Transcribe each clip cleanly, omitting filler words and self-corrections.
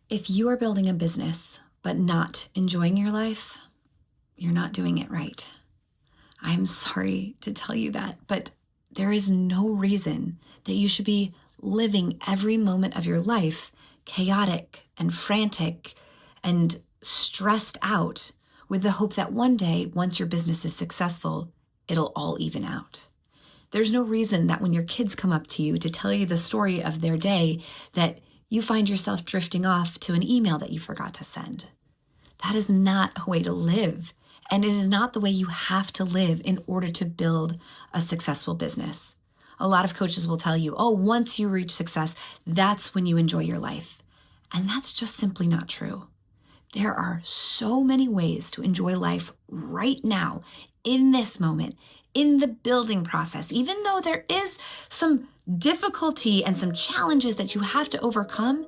If you are building a business but not enjoying your life, you're not doing it right. I'm sorry to tell you that, but there is no reason that you should be living every moment of your life chaotic and frantic and stressed out with the hope that one day, once your business is successful, it'll all even out. There's no reason that when your kids come up to you to tell you the story of their day, that you find yourself drifting off to an email that you forgot to send. That is not a way to live. And it is not the way you have to live in order to build a successful business. A lot of coaches will tell you, oh, once you reach success, that's when you enjoy your life. And that's just simply not true. There are so many ways to enjoy life right now, in this moment, in the building process. Even though there is some difficulty and some challenges that you have to overcome,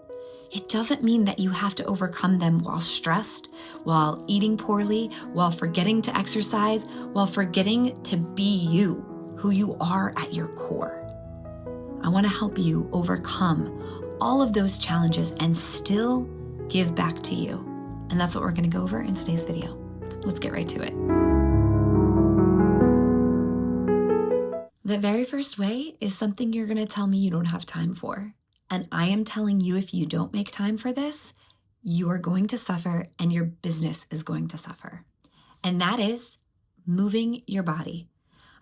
it doesn't mean that you have to overcome them while stressed, while eating poorly, while forgetting to exercise, while forgetting to be you, who you are at your core. I want to help you overcome all of those challenges and still give back to you. And that's what we're going to go over in today's video. Let's get right to it. The very first way is something you're going to tell me you don't have time for. And I am telling you, if you don't make time for this, you are going to suffer and your business is going to suffer. And that is moving your body.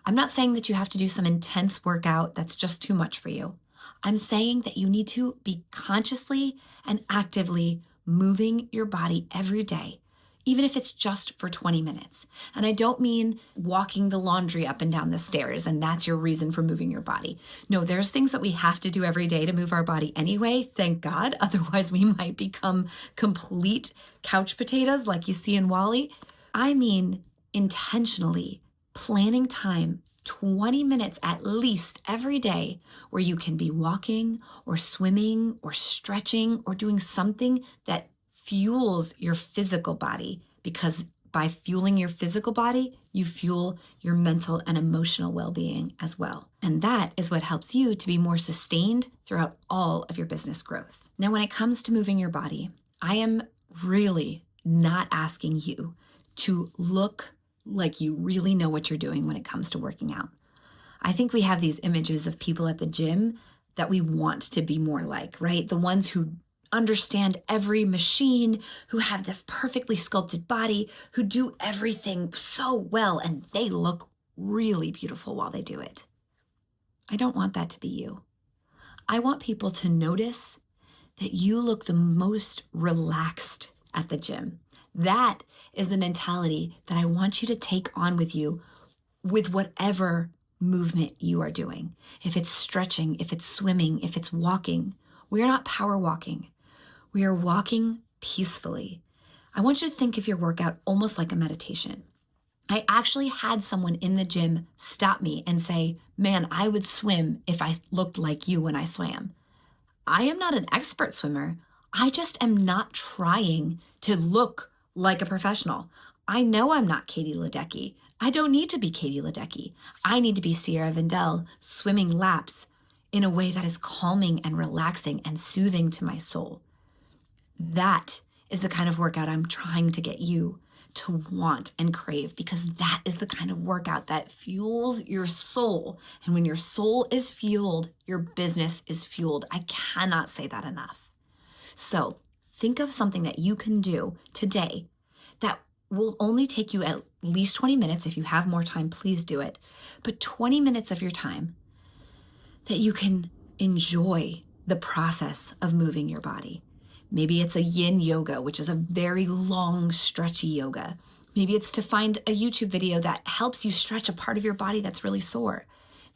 I'm not saying that you have to do some intense workout that's just too much for you. I'm saying that you need to be consciously and actively moving your body every day, even if it's just for 20 minutes. And I don't mean walking the laundry up and down the stairs, and that's your reason for moving your body. No, there's things that we have to do every day to move our body anyway, thank God. Otherwise, we might become complete couch potatoes like you see in WALL-E. I mean intentionally planning time, 20 minutes at least every day, where you can be walking or swimming or stretching or doing something that fuels your physical body, because by fueling your physical body, you fuel your mental and emotional well-being as well. And that is what helps you to be more sustained throughout all of your business growth. Now, when it comes to moving your body, I am really not asking you to look like you really know what you're doing when it comes to working out. I think we have these images of people at the gym that we want to be more like, right? The ones who understand every machine, who have this perfectly sculpted body, who do everything so well, and they look really beautiful while they do it. I don't want that to be you. I want people to notice that you look the most relaxed at the gym. That is the mentality that I want you to take on with you with whatever movement you are doing. If it's stretching, if it's swimming, if it's walking. We are not power walking. We are walking peacefully. I want you to think of your workout almost like a meditation. I actually had someone in the gym stop me and say, man, I would swim if I looked like you when I swam. I am not an expert swimmer. I just am not trying to look like a professional. I know I'm not Katie Ledecky. I don't need to be Katie Ledecky. I need to be Sierra Vendel swimming laps in a way that is calming and relaxing and soothing to my soul. That is the kind of workout I'm trying to get you to want and crave, because that is the kind of workout that fuels your soul. And when your soul is fueled, your business is fueled. I cannot say that enough. So think of something that you can do today that will only take you at least 20 minutes. If you have more time, please do it. But 20 minutes of your time that you can enjoy the process of moving your body. Maybe it's a yin yoga, which is a very long, stretchy yoga. Maybe it's to find a YouTube video that helps you stretch a part of your body that's really sore.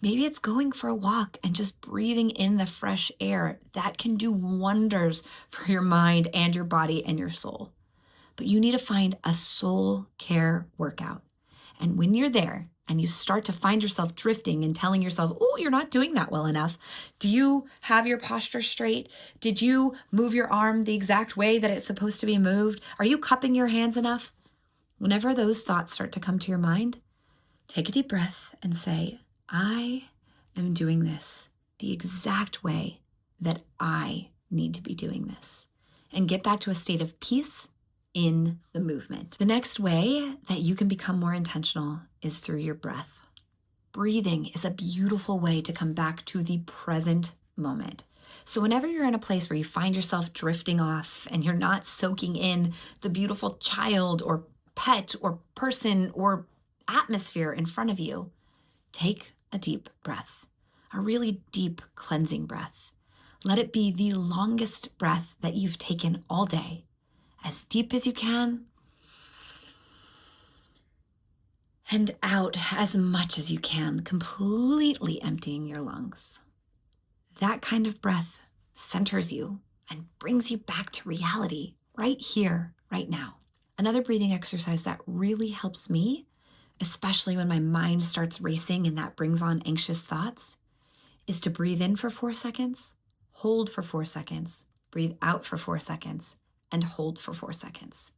Maybe it's going for a walk and just breathing in the fresh air. That can do wonders for your mind and your body and your soul. But you need to find a soul care workout. And when you're there and you start to find yourself drifting and telling yourself, oh, you're not doing that well enough. Do you have your posture straight? Did you move your arm the exact way that it's supposed to be moved? Are you cupping your hands enough? Whenever those thoughts start to come to your mind, take a deep breath and say, I am doing this the exact way that I need to be doing this. and get back to a state of peace in the movement. The next way that you can become more intentional is through your breath. Breathing is a beautiful way to come back to the present moment. So whenever you're in a place where you find yourself drifting off and you're not soaking in the beautiful child or pet or person or atmosphere in front of you, take a deep breath, a really deep cleansing breath. Let it be the longest breath that you've taken all day, as deep as you can, and out as much as you can, completely emptying your lungs. That kind of breath centers you and brings you back to reality right here, right now. Another breathing exercise that really helps me, especially when my mind starts racing and that brings on anxious thoughts, is to breathe in for 4 seconds, hold for 4 seconds, breathe out for 4 seconds, and hold for 4 seconds.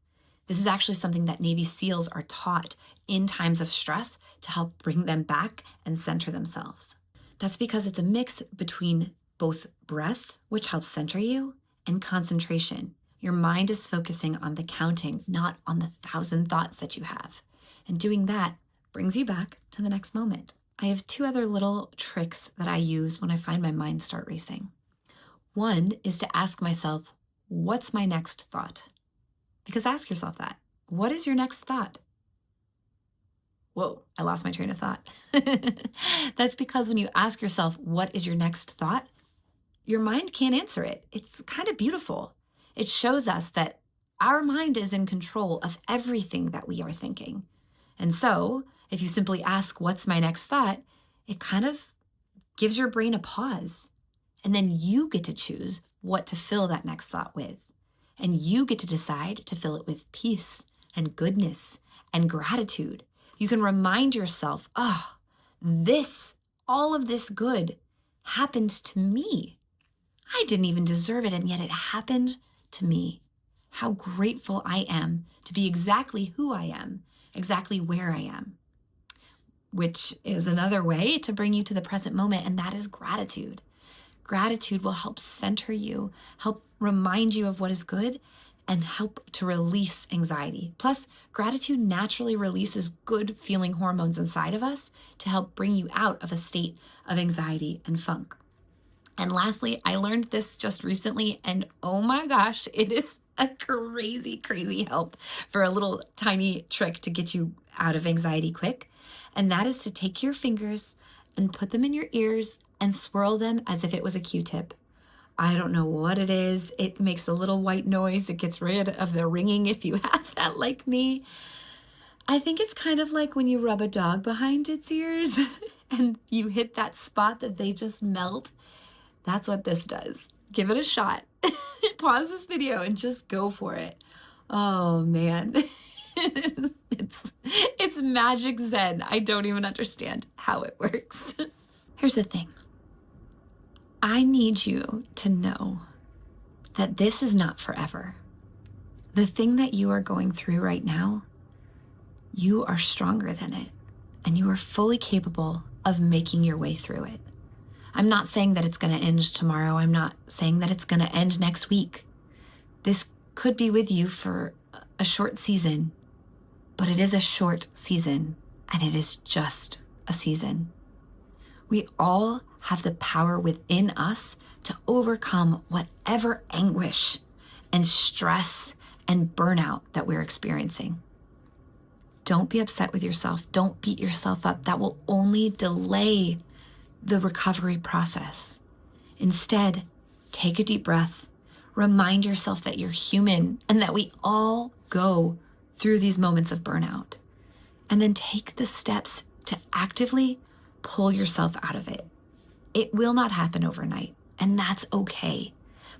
This is actually something that Navy SEALs are taught in times of stress to help bring them back and center themselves. That's because it's a mix between both breath, which helps center you, and concentration. Your mind is focusing on the counting, not on the 1,000 thoughts that you have. And doing that brings you back to the next moment. I have 2 other little tricks that I use when I find my mind start racing. One is to ask myself, what's my next thought? Because ask yourself that. What is your next thought? Whoa, I lost my train of thought. That's because when you ask yourself, what is your next thought? Your mind can't answer it. It's kind of beautiful. It shows us that our mind is in control of everything that we are thinking. And so if you simply ask, what's my next thought? It kind of gives your brain a pause. And then you get to choose what to fill that next thought with. And you get to decide to fill it with peace and goodness and gratitude. You can remind yourself, all of this good happened to me. I didn't even deserve it, and yet it happened to me. How grateful I am to be exactly who I am, exactly where I am, which is another way to bring you to the present moment, and that is gratitude. Gratitude will help center you, help remind you of what is good, and help to release anxiety. Plus, gratitude naturally releases good feeling hormones inside of us to help bring you out of a state of anxiety and funk. And lastly, I learned this just recently, and oh my gosh, it is a crazy, crazy help for a little tiny trick to get you out of anxiety quick. And that is to take your fingers and put them in your ears and swirl them as if it was a Q-tip. I don't know what it is. It makes a little white noise. It gets rid of the ringing if you have that like me. I think it's kind of like when you rub a dog behind its ears and you hit that spot that they just melt. That's what this does. Give it a shot. Pause this video and just go for it. Oh man. It's magic Zen. I don't even understand how it works. Here's the thing. I need you to know that this is not forever. The thing that you are going through right now, you are stronger than it, and you are fully capable of making your way through it. I'm not saying that it's going to end tomorrow. I'm not saying that it's going to end next week. This could be with you for a short season, but it is a short season, and it is just a season. We all have the power within us to overcome whatever anguish and stress and burnout that we're experiencing. Don't be upset with yourself. Don't beat yourself up. That will only delay the recovery process. Instead, take a deep breath. Remind yourself that you're human and that we all go through these moments of burnout. And then take the steps to actively pull yourself out of it. It will not happen overnight, and that's okay.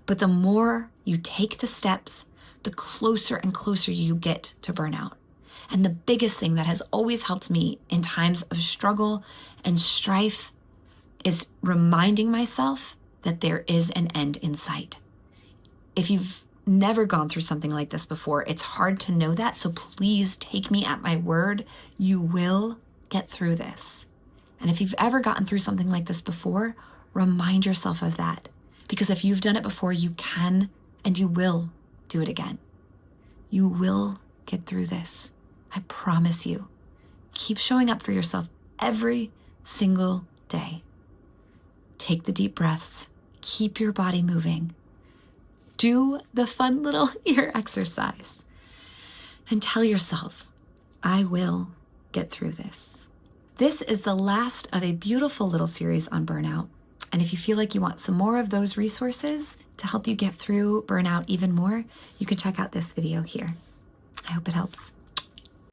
But the more you take the steps, the closer and closer you get to burnout. And the biggest thing that has always helped me in times of struggle and strife is reminding myself that there is an end in sight. If you've never gone through something like this before, it's hard to know that, so please take me at my word. You will get through this. And if you've ever gotten through something like this before, remind yourself of that. Because if you've done it before, you can and you will do it again. You will get through this. I promise you. Keep showing up for yourself every single day. Take the deep breaths. Keep your body moving. Do the fun little ear exercise. And tell yourself, I will get through this. This is the last of a beautiful little series on burnout. And if you feel like you want some more of those resources to help you get through burnout even more, you can check out this video here. I hope it helps.